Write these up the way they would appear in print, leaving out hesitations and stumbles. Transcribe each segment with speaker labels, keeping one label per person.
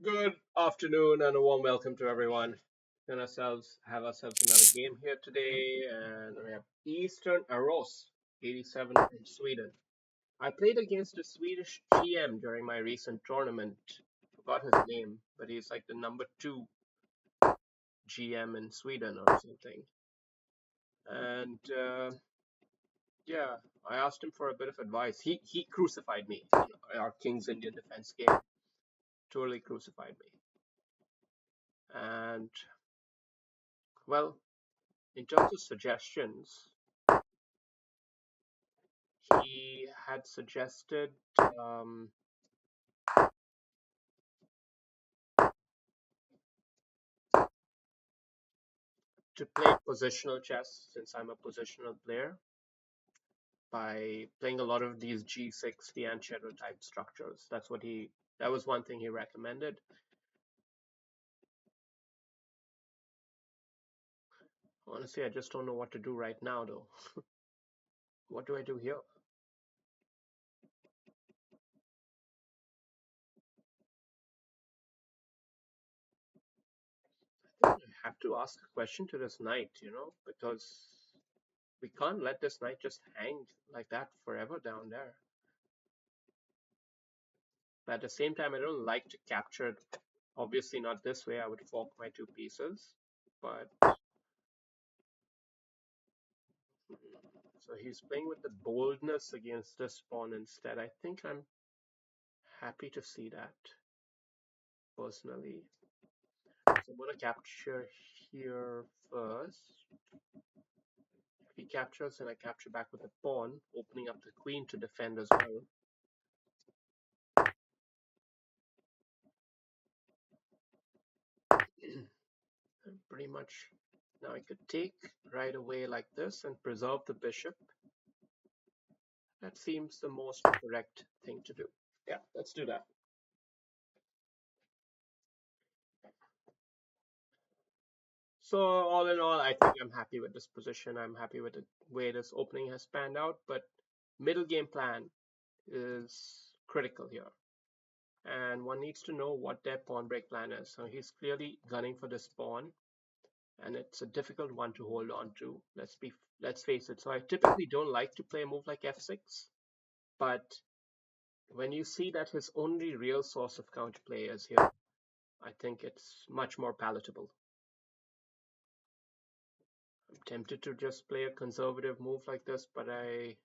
Speaker 1: Good afternoon and a warm welcome to everyone. And have ourselves another game here today, and we have Eastern Aros, 87 from Sweden. I played against a Swedish GM during my recent tournament. Forgot his name, but he's like the number two GM in Sweden or something. And yeah, I asked him for a bit of advice. He crucified me. Our King's Indian Defense game totally crucified me. And well, in terms of suggestions, he had suggested to play positional chess since I'm a positional player by playing a lot of these G6 Fianchetto type structures. That was one thing he recommended. Honestly, I just don't know what to do right now though. What do I do here? I have to ask a question to this knight, because we can't let this knight just hang like that forever down there. But at the same time, I don't like to capture it. Obviously not this way, I would fork my two pieces. But so he's playing with the boldness against this pawn instead. I think I'm happy to see that, personally. So I'm going to capture here first. If he captures, then I capture back with the pawn, opening up the queen to defend as well. Pretty much now I could take right away like this and preserve the bishop. That seems the most correct thing to do. Yeah, let's do that. So all in all, I think I'm happy with this position. I'm happy with the way this opening has panned out, but middle game plan is critical here. And one needs to know what their pawn break plan is. So he's clearly gunning for this pawn, and it's a difficult one to hold on to. Let's face it. So I typically don't like to play a move like f6, but when you see that his only real source of counterplay is here, I think it's much more palatable. I'm tempted to just play a conservative move like this, but I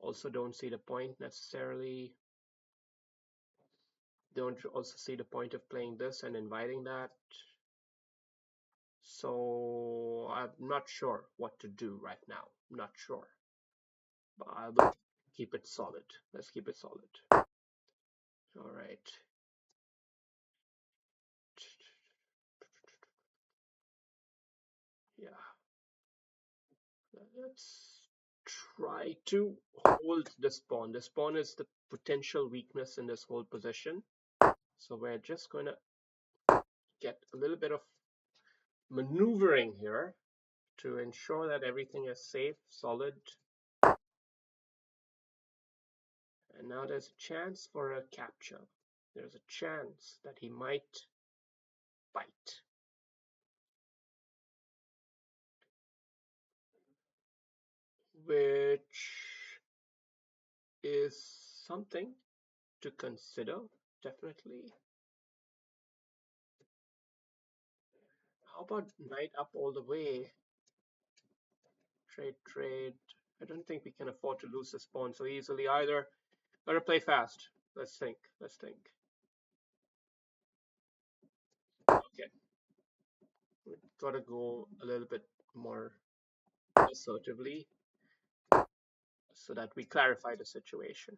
Speaker 1: also don't see the point necessarily. Don't also see the point of playing this and inviting that. So I'm not sure what to do right now. I'm not sure. But I will keep it solid. Let's keep it solid. All right. Yeah. Let's try to hold this pawn. This pawn is the potential weakness in this whole position. So we're just going to get a little bit of maneuvering here to ensure that everything is safe, solid. And now there's a chance for a capture. There's a chance that he might bite. Which is something to consider, definitely. How about knight up all the way? Trade, trade. I don't think we can afford to lose this pawn so easily either. Gotta play fast. Let's think. Let's think. Okay. We've gotta go a little bit more assertively so that we clarify the situation.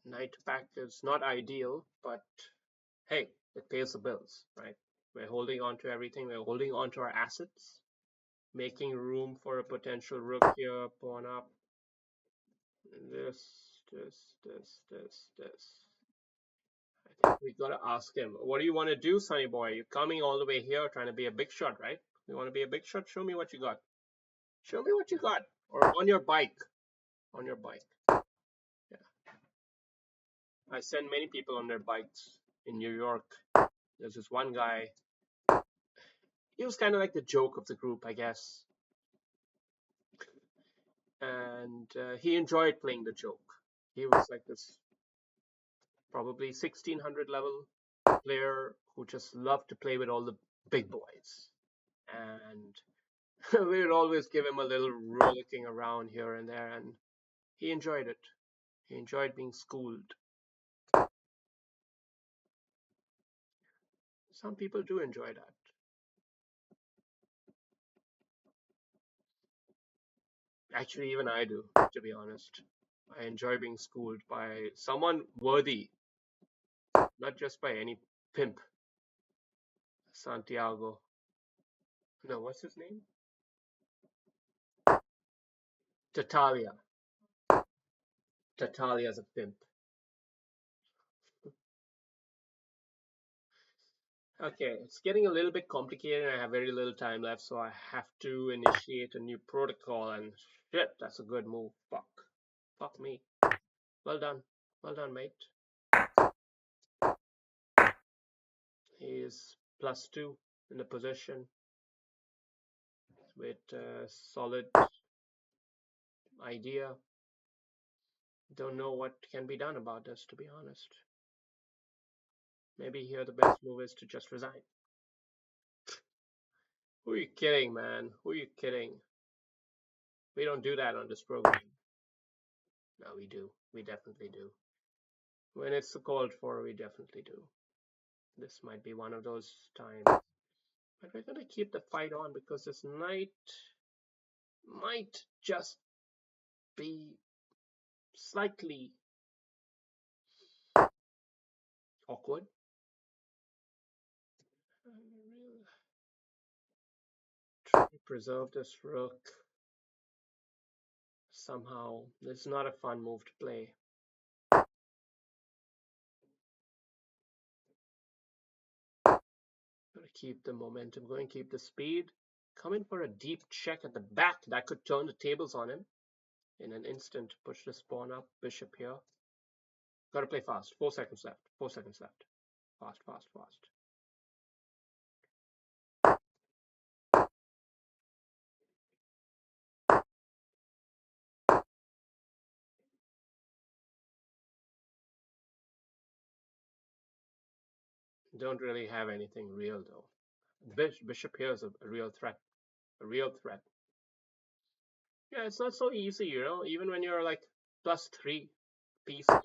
Speaker 1: Knight back is not ideal, but hey, it pays the bills, right? We're holding on to everything. We're holding on to our assets, making room for a potential rook here, pawn up. This. I think we gotta ask him, what do you want to do, Sonny boy? You're coming all the way here trying to be a big shot, right? You want to be a big shot? Show me what you got. Show me what you got. Or on your bike. On your bike. Yeah. I send many people on their bikes in New York. There's this one guy. He was kind of like the joke of the group, I guess, and he enjoyed playing the joke. He was like this probably 1600 level player who just loved to play with all the big boys. And we would always give him a little rollicking around here and there, and he enjoyed it. He enjoyed being schooled. Some people do enjoy that. Actually, even I do, to be honest. I enjoy being schooled by someone worthy, not just by any pimp. Santiago. No, what's his name? Tatalia. Tatalia's a pimp. Okay, it's getting a little bit complicated and I have very little time left, so I have to initiate a new protocol and shit, that's a good move. Fuck. Fuck me. Well done. Well done, mate. He is +2 in the position with a solid idea. Don't know what can be done about this, to be honest. Maybe here the best move is to just resign. Who are you kidding, man? Who are you kidding? We don't do that on this program. No, we do. We definitely do. When it's called for, we definitely do. This might be one of those times. But we're gonna keep the fight on because this knight might just be slightly awkward. Try to preserve this rook somehow. This is not a fun move to play. Gotta keep the momentum going, keep the speed. Come in for a deep check at the back. That could turn the tables on him in an instant. Push the pawn up, bishop here. Gotta play fast. 4 seconds left. 4 seconds left. Fast, fast, fast. Don't really have anything real though. Bishop here is a real threat. A real threat. Yeah, it's not so easy, you know. Even when you're like +3 piece up,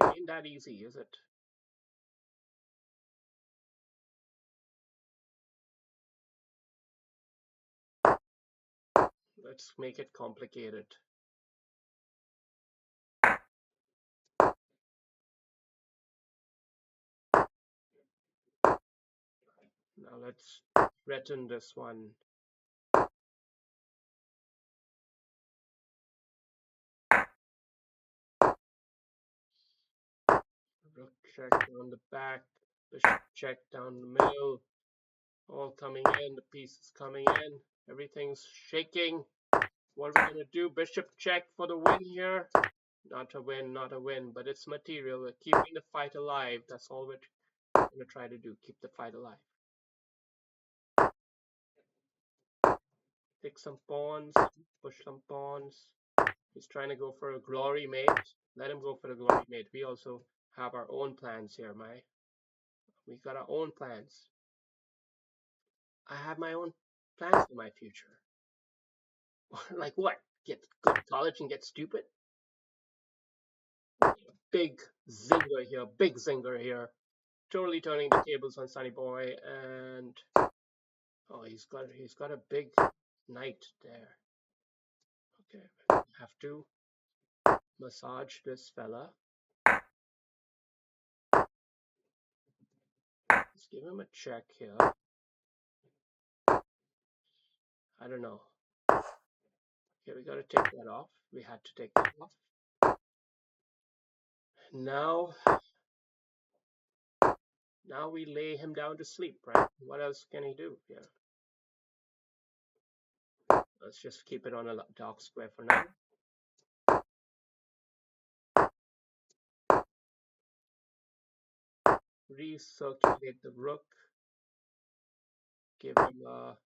Speaker 1: it ain't that easy, is it? Let's make it complicated. Now let's threaten this one. Rook check down the back, bishop check down the middle, all coming in, the pieces coming in, everything's shaking. What are we gonna do? Bishop check for the win here. Not a win, not a win, but it's material. We're keeping the fight alive. That's all we're gonna try to do. Keep the fight alive. Take some pawns, push some pawns. He's trying to go for a glory mate. Let him go for the glory mate. We also have our own plans here, my. We got our own plans. I have my own plans for my future. Like what? Go to college and get stupid? Big zinger here, big zinger here. Totally turning the tables on Sunny Boy, and oh, he's got a big knight there. Okay, have to massage this fella. Let's give him a check here. I don't know. Okay, we gotta take that off. We had to take that off. Now, now we lay him down to sleep, right? What else can he do here? Let's just keep it on a dark square for now. recirculate the rook, give him a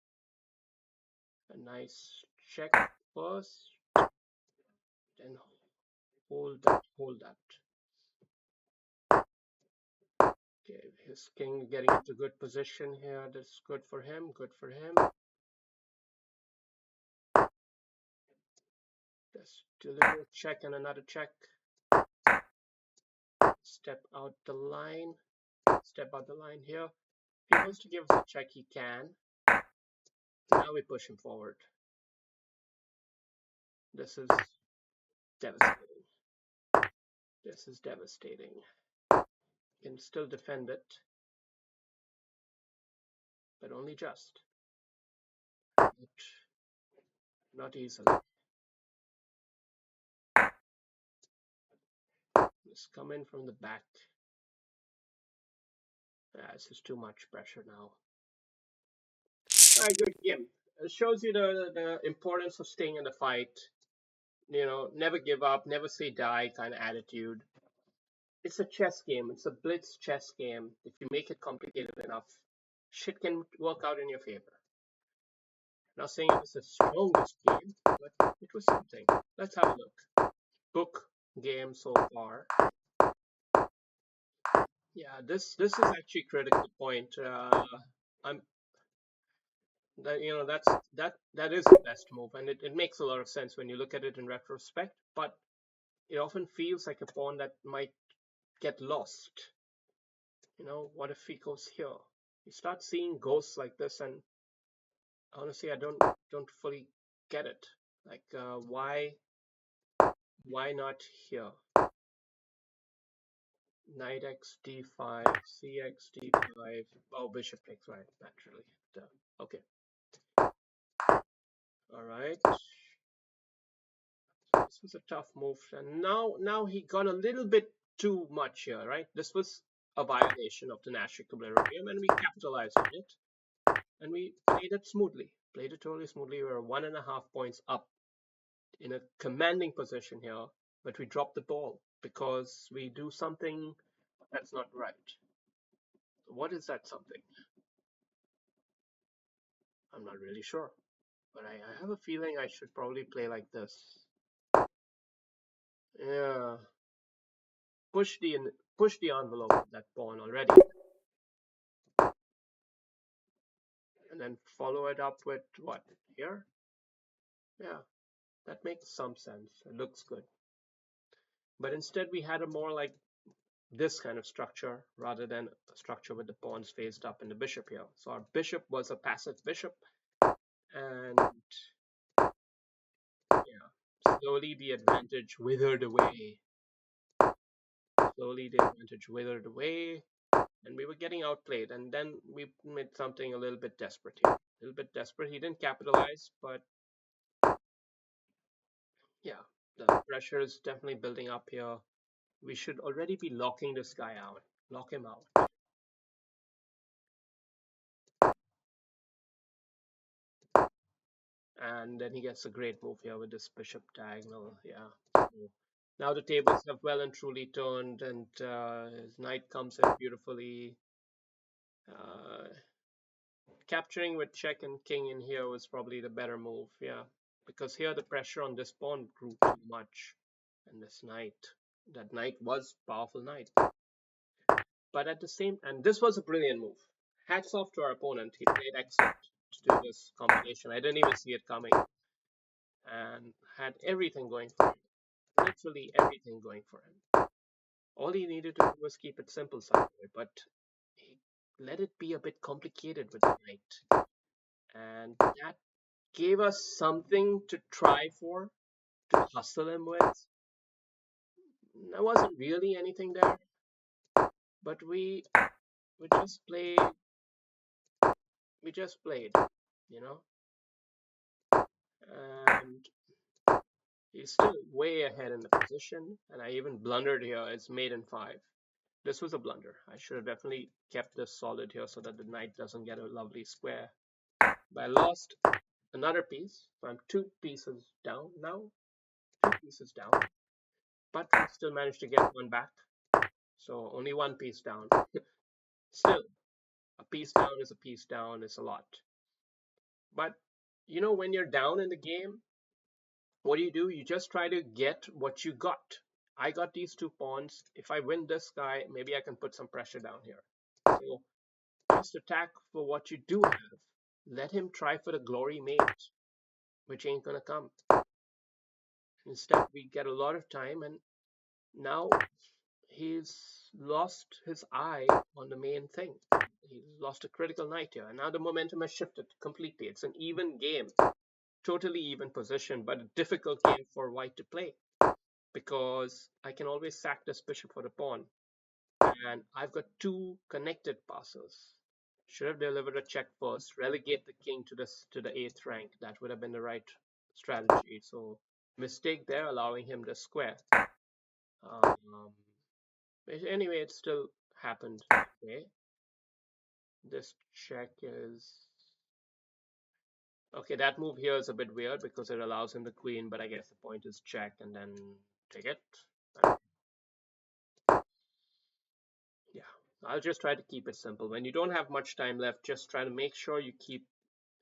Speaker 1: nice check first, then hold that. Okay, his king getting into good position here. That's good for him, good for him. Just deliver a check and another check. Step out the line. Step out the line here. If he wants to give us a check, he can. Now we push him forward. This is devastating. This is devastating. Can still defend it, but only just. Not easily. Just come in from the back. This is too much pressure now. Alright, good game. It shows you the importance of staying in the fight. You know, never give up, never say die kind of attitude. It's a chess game. It's a blitz chess game. If you make it complicated enough, shit can work out in your favor. Not saying it was the strongest game, but it was something. Let's have a look. Book game so far. Yeah, this is actually a critical point. I'm that you know that is the best move, and it makes a lot of sense when you look at it in retrospect. But it often feels like a pawn that might get lost. You know, what if he goes here? You start seeing ghosts like this, and honestly, I don't fully get it. Like, why not here? Knight x d5, cx d5. Oh, bishop takes right naturally. Okay. All right. This was a tough move, and now he got a little bit too much here, right? This was a violation of the Nash equilibrium, and we capitalized on it, and we played it smoothly. Played it totally smoothly. We were 1.5 points up in a commanding position here, but we dropped the ball because we do something that's not right. What is that something? I'm not really sure, but I have a feeling I should probably play like this. Yeah, push the envelope with that pawn already, and then follow it up with what here? Yeah, that makes some sense. It looks good, but instead we had a more like this kind of structure rather than a structure with the pawns faced up and the bishop here. So our bishop was a passive bishop, and yeah, slowly the advantage withered away. Slowly the advantage withered away, and we were getting outplayed. And then we made something a little bit desperate here. A little bit desperate. He didn't capitalize, but yeah, the pressure is definitely building up here. We should already be locking this guy out. Lock him out. And then he gets a great move here with this bishop diagonal. Yeah. So now the tables have well and truly turned, and his knight comes in beautifully. Uh, Capturing with check and king in here was probably the better move. Yeah, because here the pressure on this pawn grew too much, and that knight was powerful knight. But at the same, and this was a brilliant move. Hats off to our opponent. He played excellent to do this combination. I didn't even see it coming, and had everything going for him. Literally everything going for him. All he needed to do was keep it simple somewhere, but he let it be a bit complicated with the knight, and that gave us something to try for, to hustle him with. There wasn't really anything there, but we just played, you know, and he's still way ahead in the position, and I even blundered here. It's mate in 5. This was a blunder. I should have definitely kept this solid here so that the knight doesn't get a lovely square. But I lost another piece, so I'm 2 pieces down now. 2 pieces down, but we still managed to get one back. So only 1 piece down. Still, a piece down is a piece down, is a lot. But when you're down in the game, what do? You just try to get what you got. I got these two pawns. If I win this guy, maybe I can put some pressure down here. So just attack for what you do have. Let him try for the glory mate, which ain't gonna come. Instead, we get a lot of time, and now he's lost his eye on the main thing. He's lost a critical knight here, and now the momentum has shifted completely. It's an even game, totally even position, but a difficult game for white to play because I can always sack this bishop for the pawn, and I've got two connected passes. Should have delivered a check first, relegate the king to the eighth rank. That would have been the right strategy. So mistake there, allowing him to square. Um, anyway, it still happened. Okay, this check is okay. That move here is a bit weird because it allows him the queen, but I guess the point is check and then take it. Yeah, I'll just try to keep it simple. When you don't have much time left, just try to make sure you keep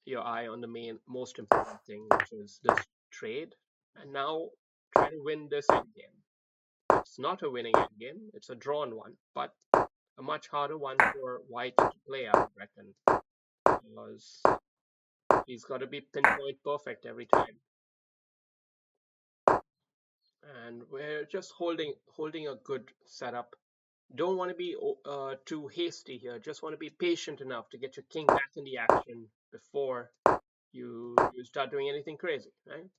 Speaker 1: your eye on the most important thing, which is this trade. And now try to win this endgame. It's not a winning endgame, it's a drawn one, but a much harder one for white to play, I would reckon, because he's got to be pinpoint perfect every time. And we're just holding a good setup. Don't want to be too hasty here. Just want to be patient enough to get your king back in the action before you start doing anything crazy, right?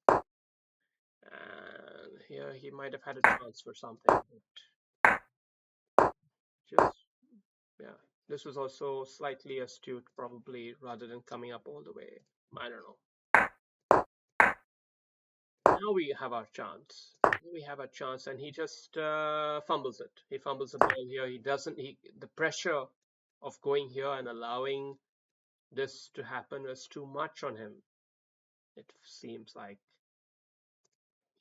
Speaker 1: And here he might have had a chance for something, but just yeah. This was also slightly astute, probably, rather than coming up all the way. I don't know. Now we have our chance. We have a chance, and he just fumbles it. He fumbles the ball here. He doesn't. The pressure of going here and allowing this to happen was too much on him. It seems like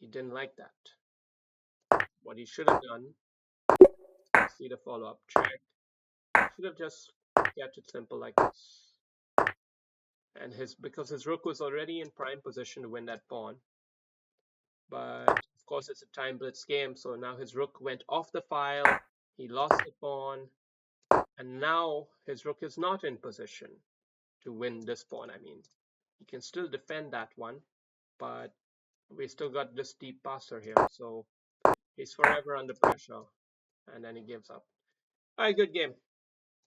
Speaker 1: he didn't like that. What he should have done, see the follow-up check. Should have just kept it simple like this. And because his rook was already in prime position to win that pawn. But of course it's a time blitz game, so now his rook went off the file, he lost the pawn, and now his rook is not in position to win this pawn. I mean, he can still defend that one, but we still got this deep passer here, so he's forever under pressure, and then he gives up. All right, good game.